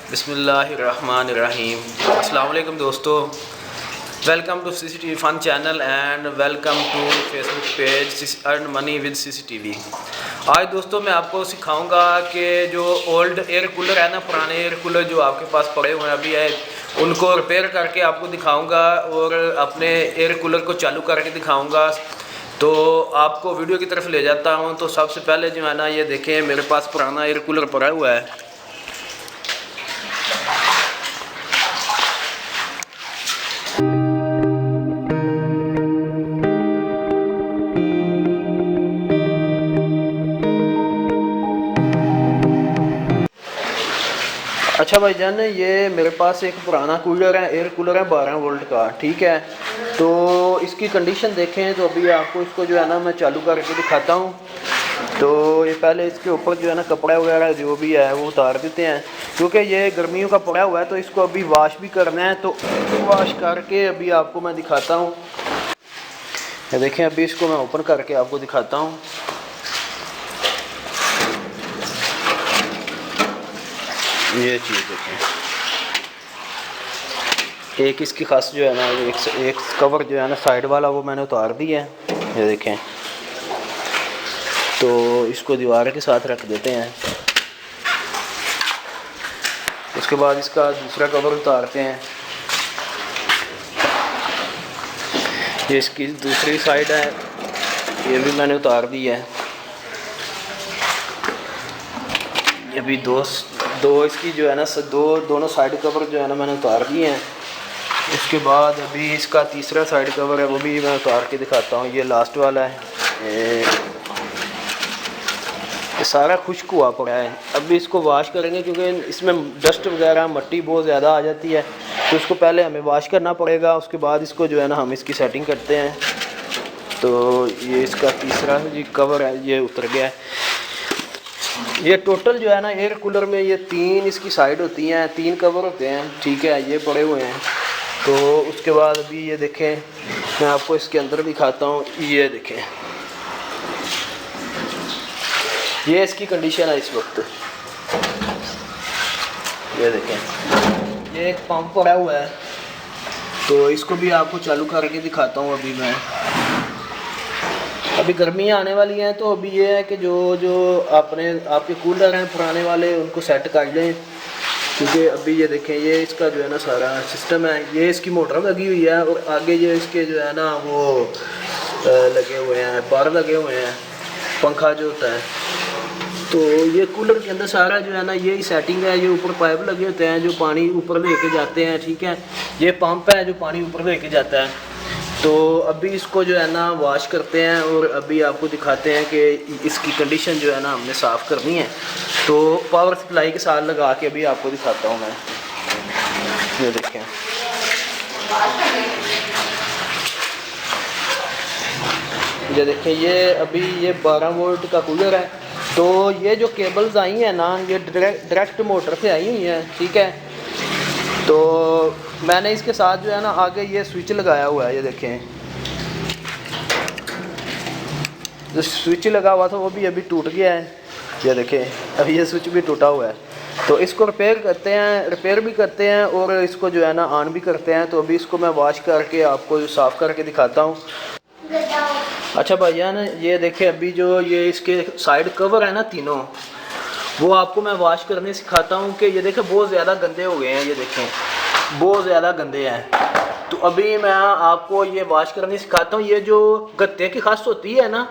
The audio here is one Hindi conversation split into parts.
बिस्मिल्लाहिर्रहमानिर्रहीम। अस्सलाम वालेकुम दोस्तों, welcome to CCTV fun channel and welcome to Facebook page earn money with CCTV। आज दोस्तों मैं आपको सिखाऊंगा कि जो ओल्ड एयर कूलर है ना, पुराने एयर कूलर जो आपके पास पड़े हुए हैं अभी है, उनको रिपेयर करके आपको दिखाऊंगा और अपने एयर कूलर को चालू करके दिखाऊंगा। तो आपको वीडियो की तरफ ले जाता हूं। तो सबसे पहले जो है ना, ये देखें मेरे पास पुराना एयर कूलर पड़ा हुआ है। अच्छा भाईजान, ये मेरे पास एक पुराना कूलर है, एयर कूलर है 12 वोल्ट का, ठीक है। तो इसकी कंडीशन देखें तो अभी आपको इसको जो है ना मैं चालू करके दिखाता हूँ। तो ये पहले इसके ऊपर जो है ना कपड़ा वगैरह जो भी है वो उतार देते हैं, क्योंकि ये गर्मियों का पड़ा हुआ है। तो इसको अभी वॉश भी करना है, तो वॉश करके अभी आपको मैं दिखाता हूँ। ये देखें, अभी इसको मैं ओपन करके आपको दिखाता हूँ। ये चीज़ देखें, एक इसकी खास जो है ना, एक कवर जो है ना साइड वाला वो मैंने उतार दिया है। ये देखें, तो इसको दीवार के साथ रख देते हैं। उसके बाद इसका दूसरा कवर उतारते हैं। ये इसकी दूसरी साइड है, ये भी मैंने उतार दी है। ये भी दो इसकी जो है ना दोनों साइड कवर जो है ना मैंने उतार दिए हैं। उसके बाद अभी इसका तीसरा साइड कवर है, वो भी मैं उतार के दिखाता हूँ। ये लास्ट वाला है। ये सारा खुश्क हुआ पड़ा है। अभी इसको वॉश करेंगे, क्योंकि इसमें डस्ट वगैरह मट्टी बहुत ज़्यादा आ जाती है, तो इसको पहले हमें वॉश करना पड़ेगा। उसके बाद इसको जो है ना हम इसकी सेटिंग करते हैं। तो ये इसका तीसरा जी कवर है, ये उतर गया है। ये टोटल जो है ना एयर कूलर में ये 3 इसकी साइड होती हैं, 3 कवर होते हैं, ठीक है। ये पड़े हुए हैं। तो उसके बाद अभी ये देखें, मैं आपको इसके अंदर दिखाता हूँ। ये देखें, ये इसकी कंडीशन है इस वक्त। ये देखें, ये एक पंप पड़ा हुआ है, तो इसको भी आपको चालू करके दिखाता हूँ। अभी गर्मियाँ आने वाली हैं, तो अभी ये है कि जो आपके कूलर हैं पुराने वाले, उनको सेट कर लें, क्योंकि अभी ये देखें, ये इसका जो है ना सारा सिस्टम है। ये इसकी मोटर लगी हुई है और आगे ये इसके जो है ना वो लगे हुए हैं, बार लगे हुए हैं, पंखा जो होता है। तो ये कूलर के अंदर सारा जो है ना यही सेटिंग है। ये ऊपर पाइप लगे होते हैं जो पानी ऊपर लेके जाते हैं, ठीक है। ये पंप है जो पानी ऊपर लेके जाता है। तो अभी इसको जो है ना वॉश करते हैं और अभी आपको दिखाते हैं कि इसकी कंडीशन जो है ना हमने साफ़ करनी है। तो पावर सप्लाई के साथ लगा के अभी आपको दिखाता हूँ मैं। ये देखें, ये अभी ये 12 वोल्ट का कूलर है। तो ये जो केबल्स आई हैं ना, ये डायरेक्ट मोटर से आई हुई हैं, ठीक है। तो मैंने इसके साथ जो है ना आगे ये स्विच लगाया हुआ है। ये देखें, जो स्विच लगा हुआ था वो भी अभी टूट गया है। ये देखें, अभी ये स्विच भी टूटा हुआ है। तो इसको रिपेयर भी करते हैं और इसको जो है ना ऑन भी करते हैं। तो अभी इसको मैं वॉश करके आपको साफ़ करके दिखाता हूँ। अच्छा भाईजान, ये देखें, अभी जो ये इसके साइड कवर है ना तीनों, वो आपको मैं वॉश करने सिखाता हूँ। कि ये देखें बहुत ज़्यादा गंदे हो गए हैं। ये देखें, बहुत ज़्यादा गंदे हैं। तो अभी मैं आपको ये वॉश करने सिखाता हूँ। ये जो गत्ते की खास होती है ना,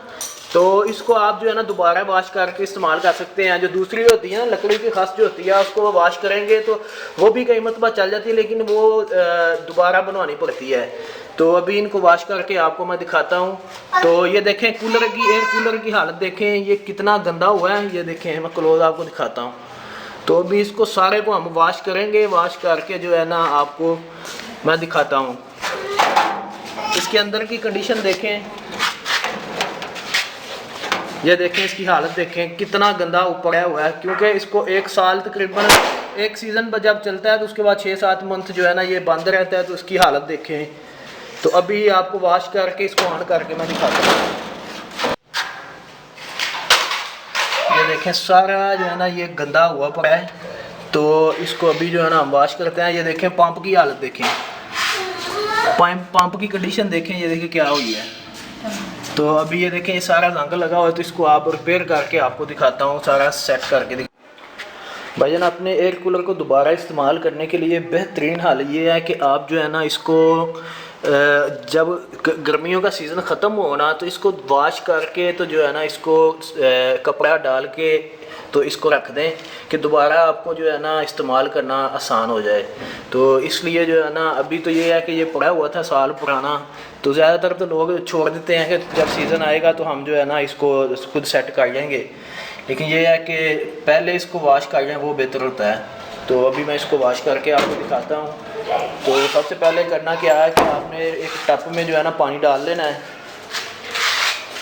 तो इसको आप जो है ना दोबारा वॉश करके इस्तेमाल कर सकते हैं। जो दूसरी होती है ना लकड़ी की खास जो होती है, उसको वॉश करेंगे तो वो भी कई मरतबा चल जाती है, लेकिन वो दोबारा बनवानी पड़ती है। तो अभी इनको वॉश करके आपको मैं दिखाता हूँ। तो ये देखें, एयर कूलर की हालत देखें, ये कितना गंदा हुआ है। ये देखें, मैं क्लोज आपको दिखाता हूँ। तो अभी इसको सारे को हम वॉश करेंगे, वॉश करके जो है ना आपको मैं दिखाता हूँ। इसके अंदर की कंडीशन देखें, ये देखें, इसकी हालत देखें, कितना गंदा ऊपर हुआ है। क्योंकि इसको 1 साल तकरीबन, एक सीज़न जब चलता है तो उसके बाद 6-7 मंथ जो है ना ये बंद रहता है। तो इसकी हालत देखें। तो अभी आपको वॉश करके इसको ऑन करके मैं दिखाता हूँ। ये देखें, सारा जो है ना ये गंदा हुआ पड़ा है। तो इसको अभी जो है ना हम वॉश करते हैं। ये देखें पंप की हालत देखें, पंप की कंडीशन देखें, ये देखें क्या हुई है। तो अभी ये देखें ये सारा जंग लगा हुआ है, तो इसको आप रिपेयर करके आपको दिखाता हूँ, सारा सेट करके भाईजान। अपने एयर कूलर को दोबारा इस्तेमाल करने के लिए बेहतरीन हाल ये है कि आप जो है ना इसको जब गर्मियों का सीज़न ख़त्म हो ना तो इसको वॉश करके तो जो है ना इसको कपड़ा डाल के तो इसको रख दें कि दोबारा आपको जो है ना इस्तेमाल करना आसान हो जाए। तो इसलिए जो है ना अभी तो ये है कि ये पड़ा हुआ था साल पुराना, तो ज़्यादातर तो लोग छोड़ देते हैं कि जब सीज़न आएगा तो हम जो है ना इसको खुद सेट कर लेंगे, लेकिन ये है कि पहले इसको वॉश कर लें वो बेहतर होता है। तो अभी मैं इसको वॉश करके आपको दिखाता हूँ। तो सबसे पहले करना क्या है कि आपने एक टप में जो है ना पानी डाल लेना है,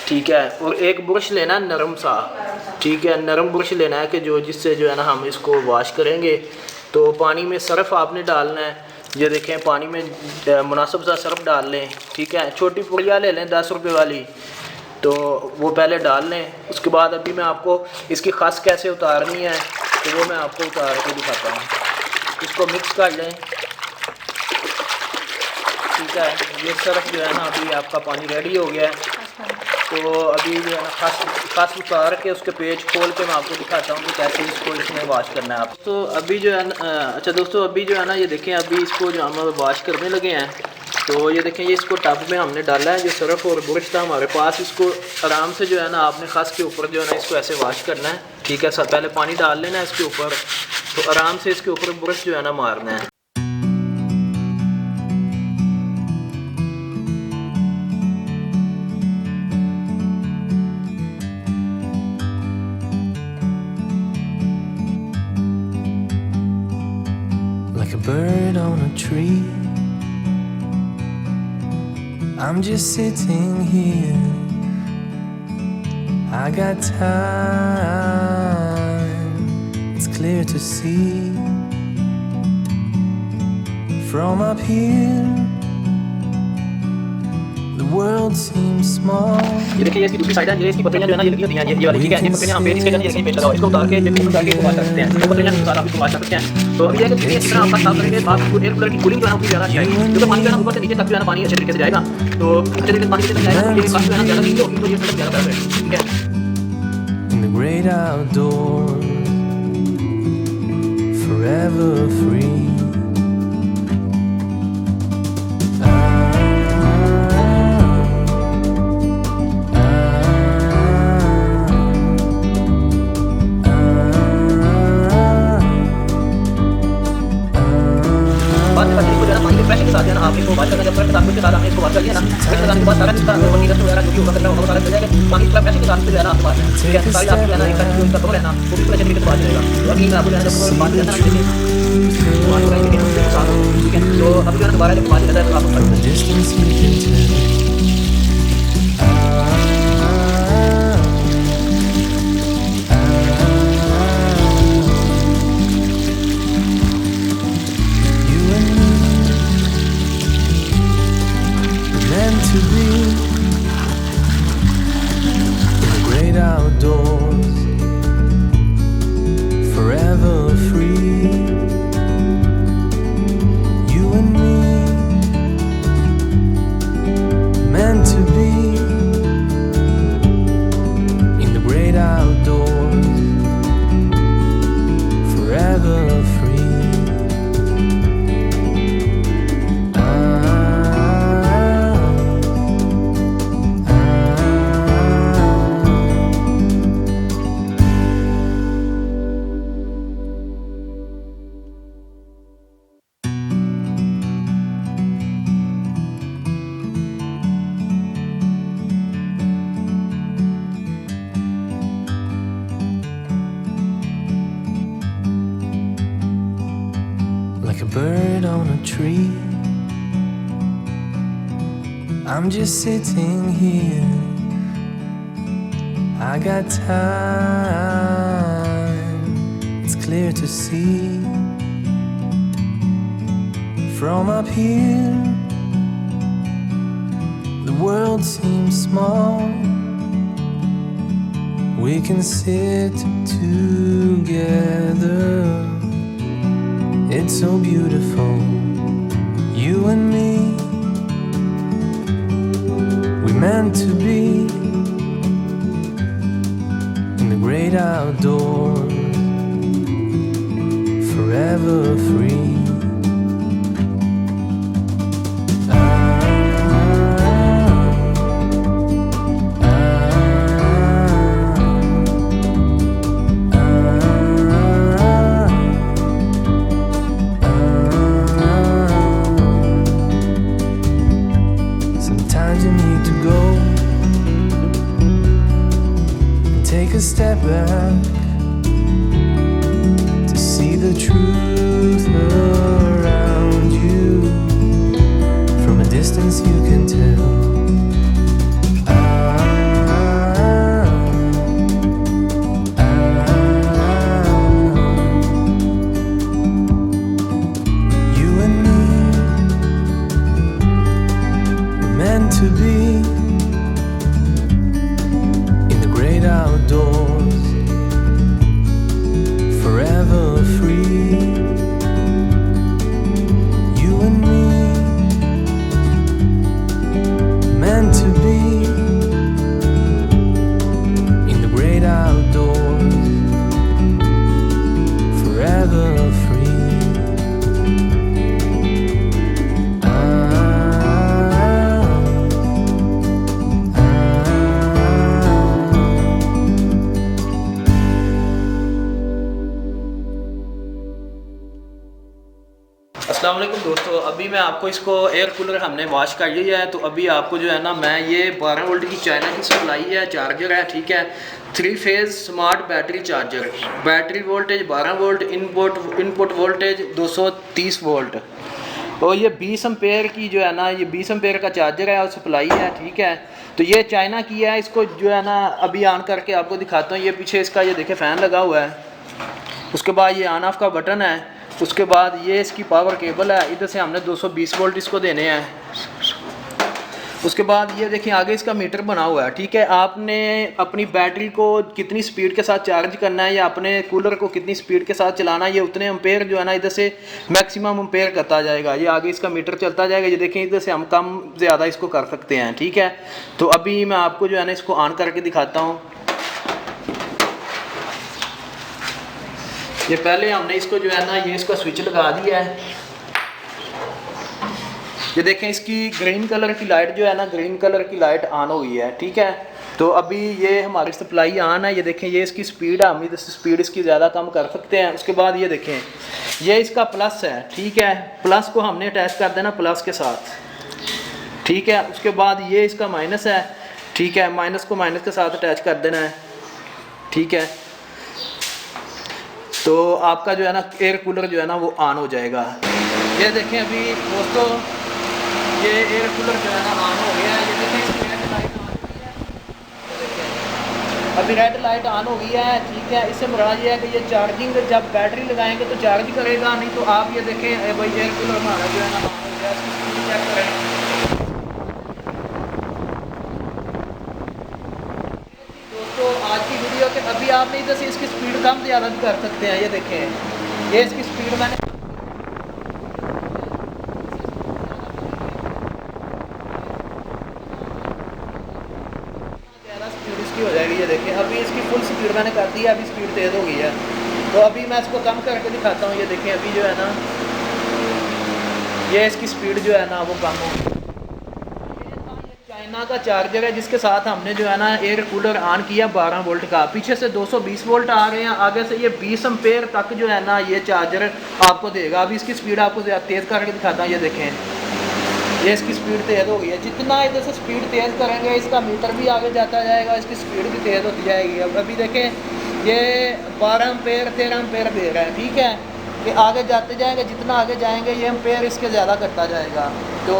ठीक है, और एक ब्रश लेना है नरम सा, ठीक है, नरम ब्रश लेना है कि जिससे जो है ना हम इसको वॉश करेंगे। तो पानी में सर्फ़ आपने डालना है, ये देखें पानी में मुनासिब सा सर्फ़ डाल लें, ठीक है। छोटी पुड़िया ले लें 10 रुपये वाली, तो वो पहले डाल लें। उसके बाद अभी मैं आपको इसकी खस कैसे उतारनी है तो वो मैं आपको उतार के दिखाता हूँ। इसको मिक्स कर लें, ठीक है। ये सर्फ जो है ना अभी आपका पानी रेडी हो गया है। तो अभी जो है ना खस उतार के उसके पेज खोल के मैं आपको दिखाता हूँ कि कैसे इसको इसमें वॉश करना है आप। तो अभी जो है अच्छा दोस्तों, अभी जो है ना ये देखें अभी इसको जो हम वॉश करने लगे हैं। तो ये देखें ये इसको टब में हमने डाला है, जो सर्फ और ब्रश था हमारे पास, इसको आराम से जो है ना आपने खस के ऊपर जो है ना इसको ऐसे वॉश करना है, ठीक है। सब पहले पानी डाल लेना है इसके ऊपर, तो आराम से इसके ऊपर ब्रश जो है ना मारना है। Like a bird on a tree, I'm just sitting here. I got time, it's clear to see. From up here, the world seems small. ये देखिए ये इसकी दूसरी साइड है, ये इसकी पत्तियां जो है ना ये लगी होती हैं, ये वाली, ठीक है। ये पत्तियां हम पेड़ इसके जरिए पेड़ लगाओ, इसको उतार के इसको वॉश कर सकते हैं। तो पत्तियां निकाल आप इसको वॉश कर सकते हैं। तो अभी ये कि इस तरह आप साफ करेंगे तो आपको एयर कूलर की कूलिंग जो है ना वो ज़्यादा अच्छी आएगी, क्योंकि पानी जो है ना ऊपर से नीचे तक जो है ना पानी अच्छे तरीके से जाएगा। तो अच्छे तरीके से पानी नीचे तक जाएगा तो ये काफ़ी जो है ना ज़्यादा नीचे होगी, तो ये ज़्यादा बेहतर है, ठीक है। In the great outdoors, forever free. आप इसको वॉश करना जब प्रेस के साथ आपने इसको वॉश कर लिया ना, प्रेस करने के बाद सारा जितना अंदर पन्नी वगैरह जो भी होगा करना होगा सारा चल जाएगा। पानी का प्रेस के साथ जो है ना आपके पास है, ठीक है। सारी आपको जो है ना एक जो इसका कवर है ना वो भी पूरे तरीके से वॉश करेगा। तो अभी मैं आपको जो है ना बात करना है, ठीक है। तो अभी जो है दोबारा जब वॉश करना है तो आपको to be in the great outdoors, forever free. You and me, meant to be in the great outdoors, forever free. Like a bird on a tree, I'm just sitting here. I got time, it's clear to see. From up here, the world seems small. We can sit together It's so beautiful, you and me. We meant to be in the great outdoors, forever free. Sometimes you need to go and take a step back to see the truth around you. From a distance you can tell. You and me were meant to be in the great outdoors, forever free. You and me, meant to be in the great outdoors, forever free. अस्सलाम वालेकुम दोस्तों, अभी मैं आपको इसको एयर कूलर हमने वॉश कर लिया है। तो अभी आपको जो है ना, मैं ये 12 वोल्ट की चाइना की सप्लाई है, चार्जर है, ठीक है, 3 phase smart battery charger, battery voltage 12 volt, input voltage 230 volt, और ये 20 एम्पेयर की जो है ना, ये 20 एम्पेयर का चार्जर है और सप्लाई है, ठीक है। तो ये चाइना की है। इसको जो है ना अभी ऑन करके आपको दिखाता हूँ। ये पीछे इसका ये देखे फ़ैन लगा हुआ है, उसके बाद ये ऑन ऑफ का बटन है, उसके बाद ये इसकी पावर केबल है, इधर से हमने 220 वोल्ट इसको देने हैं। उसके बाद ये देखिए आगे इसका मीटर बना हुआ है, ठीक है। आपने अपनी बैटरी को कितनी स्पीड के साथ चार्ज करना है या अपने कूलर को कितनी स्पीड के साथ चलाना है, ये उतने एम्पेयर जो है ना इधर से मैक्सिमम एम्पेयर करता जाएगा। ये आगे इसका मीटर चलता जाएगा। ये देखें इधर से हम कम ज़्यादा इसको कर सकते हैं, ठीक है। तो अभी मैं आपको जो है ना इसको ऑन करके दिखाता हूँ। ये पहले हमने इसको जो है ना, ये इसका स्विच लगा दिया है। ये देखें इसकी ग्रीन कलर की लाइट जो है ना, ग्रीन कलर की लाइट ऑन हो गई है, ठीक है। तो अभी ये हमारी सप्लाई ऑन है। ये देखें ये इसकी स्पीड है, हम इधर से स्पीड इसकी ज़्यादा कम कर सकते हैं। उसके बाद ये देखें ये इसका प्लस है, ठीक है। प्लस को हमने अटैच कर देना प्लस के साथ, ठीक है। उसके बाद ये इसका माइनस है, ठीक है, माइनस को माइनस के साथ अटैच कर देना है, ठीक है। तो आपका जो है ना एयर कूलर जो है ना वो ऑन हो जाएगा। ये देखें अभी दोस्तों ये एयर कूलर जो है ना ऑन हो गया है। ये देखें इसकी रेड लाइट ऑन हो गई है, अभी रेड लाइट ऑन हो गई है, ठीक है। इससे मुराद ये है कि ये चार्जिंग जब बैटरी लगाएंगे तो चार्ज करेगा, नहीं तो आप ये देखें भाई एयर कूलर हमारा जो है ना ऑन हो गया। इसकी स्पीड चेक करें दोस्तों आज की वीडियो के। अभी आपने इधर से इसकी स्पीड कम ज़्यादा भी कर सकते हैं। ये देखें ये इसकी स्पीड मैंने ज़्यादा स्पीड इसकी हो जाएगी। ये देखें अभी इसकी फुल स्पीड मैंने कर दी है, अभी स्पीड तेज़ हो गई है। तो अभी मैं इसको कम करके दिखाता हूँ। ये देखें अभी जो है ना ये इसकी स्पीड जो है ना वो कम हो गई। चाइना का चार्जर है जिसके साथ हमने जो है ना एयर कूलर ऑन किया 12 वोल्ट का। पीछे से 220 वोल्ट आ रहे हैं, आगे से ये 20 एम्पेयर तक जो है ना ये चार्जर आपको देगा। अभी इसकी स्पीड आपको तेज़ करके दिखाता हूँ। ये देखें ये इसकी स्पीड तेज़ हो गई है। जितना इधर से स्पीड तेज़ करेंगे इसका मीटर भी आगे जाता जाएगा, इसकी स्पीड भी तेज़ होती जाएगी। अब अभी देखें ये 12 एम्पेयर 13 एम्पेयर दे रहा है, ठीक है। कि आगे जाते जाएंगे, जितना आगे जाएंगे ये एम्पेयर इसके ज़्यादा करता जाएगा। तो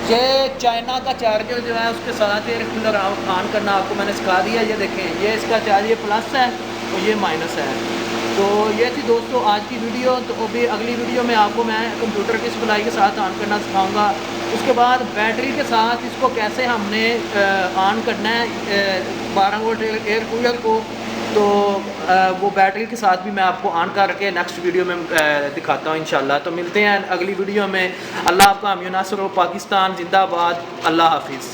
ये चाइना का चार्जर जो है उसके साथ एयर कूलर ऑन करना आपको मैंने सिखा दिया। ये देखें ये इसका चार्ज ये प्लस है और ये माइनस है। तो ये थी दोस्तों आज की वीडियो। तो अभी अगली वीडियो में आपको मैं कंप्यूटर की सप्लाई के साथ ऑन करना सिखाऊंगा। उसके बाद बैटरी के साथ इसको कैसे हमने ऑन करना है 12 वोल्ट एयर कूलर को, तो वो बैटरी के साथ भी मैं आपको ऑन करके नेक्स्ट वीडियो में दिखाता हूँ इंशाल्लाह। तो मिलते हैं अगली वीडियो में। अल्लाह आपका हामी नासर हो। पाकिस्तान जिंदाबाद। अल्लाह हाफिज़।